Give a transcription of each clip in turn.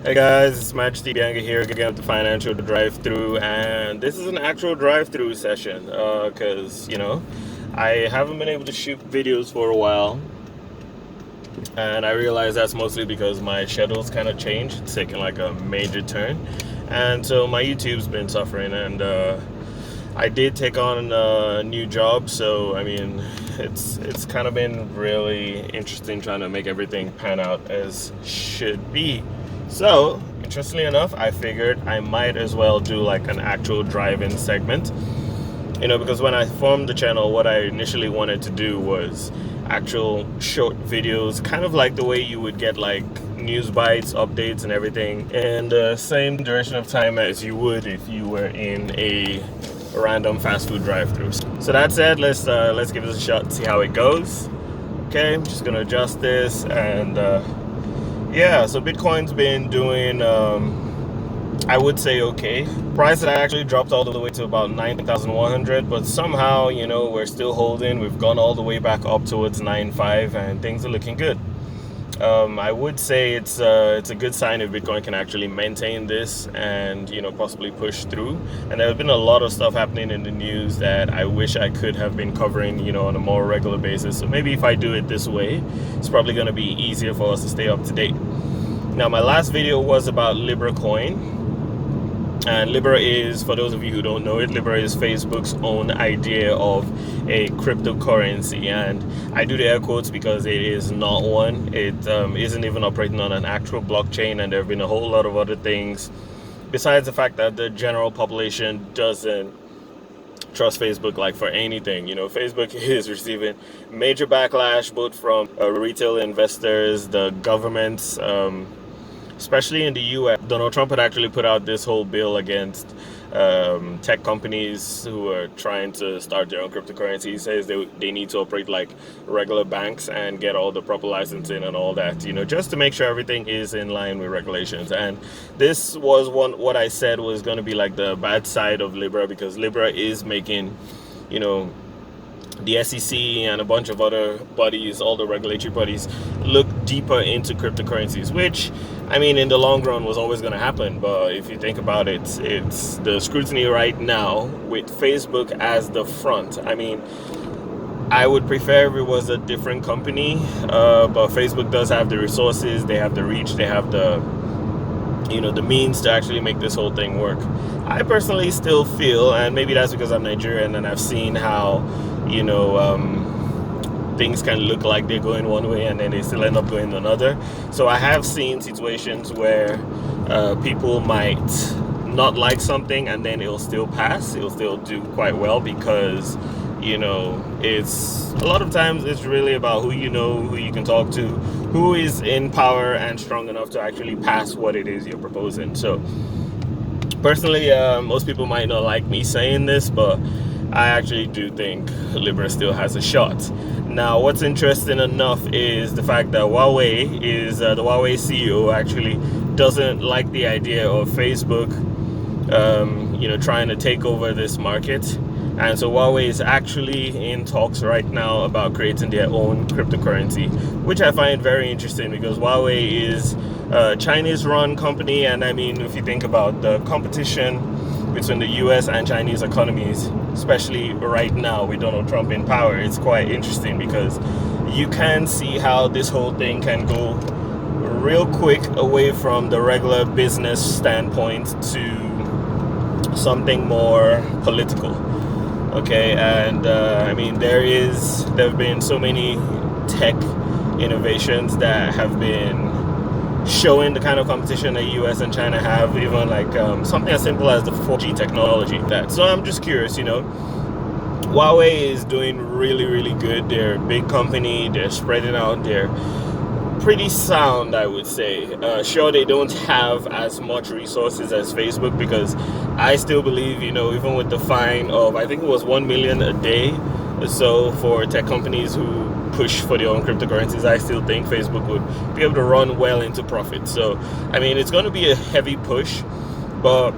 Hey guys, it's Majesty Bianca here again with the financial drive-thru, and this is an actual drive-thru session because I haven't been able to shoot videos for a while, and I realize that's mostly because my schedule's kind of changed. It's taken like a major turn, and so my YouTube's been suffering, and I did take on a new job, so I mean it's kind of been really interesting trying to make everything pan out as should be. So, interestingly enough, I figured I might as well do like an actual drive-in segment. Because when I formed the channel, what I initially wanted to do was actual short videos, kind of like the way you would get like news bites, updates, and everything, and the same duration of time as you would if you were in a random fast food drive-thru. So that said, let's give this a shot, see how it goes. Okay, I'm just gonna adjust this and. Yeah, so Bitcoin's been doing, I would say okay. Price had actually dropped all the way to about 9,100, but somehow, we're still holding. We've gone all the way back up towards 9.5, and things are looking good. I would say it's a good sign if Bitcoin can actually maintain this and possibly push through. And there has been a lot of stuff happening in the news that I wish I could have been covering on a more regular basis. So maybe if I do it this way, it's probably going to be easier for us to stay up to date. Now, my last video was about libracoin. And Libra is, for those of you who don't know it, Libra is Facebook's own idea of a cryptocurrency. And I do the air quotes because it is not one. It isn't even operating on an actual blockchain, and there have been a whole lot of other things besides the fact that the general population doesn't trust Facebook like for anything. Facebook is receiving major backlash both from retail investors, the governments, especially in the US. Donald Trump had actually put out this whole bill against tech companies who are trying to start their own cryptocurrency. He says they need to operate like regular banks and get all the proper licensing and all that, just to make sure everything is in line with regulations. And this was what I said was going to be like the bad side of Libra, because Libra is making, the SEC and a bunch of other bodies, all the regulatory bodies, look deeper into cryptocurrencies, which, I mean, in the long run was always going to happen. But if you think about it, it's the scrutiny right now with Facebook as the front. I mean, I would prefer if it was a different company, but Facebook does have the resources, they have the reach, they have the means to actually make this whole thing work. I personally still feel, and maybe that's because I'm Nigerian and I've seen how things can look like they're going one way and then they still end up going another. So I have seen situations where people might not like something and then it'll still pass, it'll still do quite well, because it's a lot of times it's really about who who you can talk to, who is in power and strong enough to actually pass what it is you're proposing. So personally, most people might not like me saying this, but I actually do think Libra still has a shot. Now, what's interesting enough is the fact that Huawei is the Huawei CEO actually doesn't like the idea of Facebook, trying to take over this market. And so Huawei is actually in talks right now about creating their own cryptocurrency, which I find very interesting because Huawei is a Chinese-run company. And I mean, if you think about the competition between the US and Chinese economies, especially right now with Donald Trump in power, it's quite interesting because you can see how this whole thing can go real quick away from the regular business standpoint to something more political. Okay, and I mean, there have been so many tech innovations that have been showing the kind of competition that US and China have, even like something as simple as the 4G technology. So I'm just curious, Huawei is doing really, really good. They're a big company, they're spreading out, they're pretty sound, I would say. Sure, they don't have as much resources as Facebook, because I still believe, even with the fine of, I think it was 1 million a day or so for tech companies who push for their own cryptocurrencies, I still think Facebook would be able to run well into profit. So, I mean, it's going to be a heavy push, but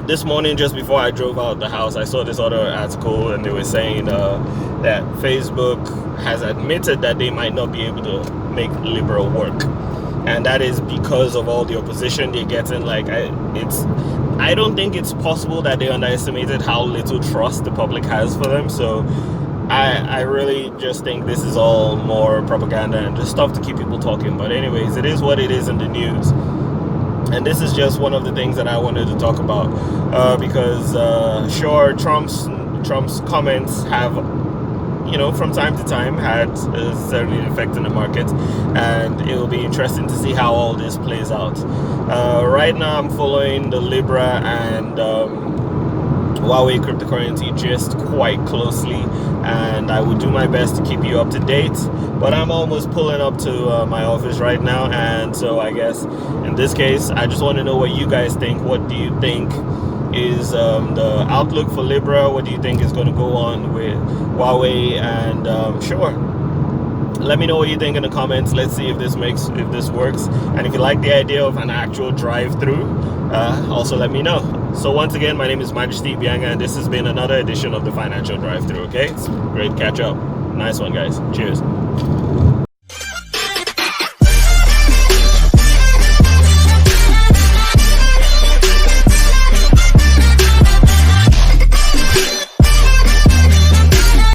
this morning, just before I drove out the house, I saw this other article, and they were saying that Facebook has admitted that they might not be able to make Libra work. and that is because of all the opposition they're getting. Like, I don't think it's possible that they underestimated how little trust the public has for them. So I really just think this is all more propaganda and just stuff to keep people talking. But anyways, it is what it is in the news. And this is just one of the things that I wanted to talk about, because sure, Trump's comments have, from time to time had certainly an effect on the market, and it will be interesting to see how all this plays out. Right now, I'm following the Libra and Huawei cryptocurrency just quite closely, and I will do my best to keep you up to date. But I'm almost pulling up to my office right now, and so I guess in this case, I just want to know what you guys think. What do you think is the outlook for Libra? What do you think is going to go on with Huawei? And sure, let me know what you think in the comments. Let's see if this works, and if you like the idea of an actual drive-through, also let me know. So once again, my name is Majesty Bianga, and this has been another edition of the Financial Drive-Thru. Okay, it's great catch up. Nice one, guys. Cheers.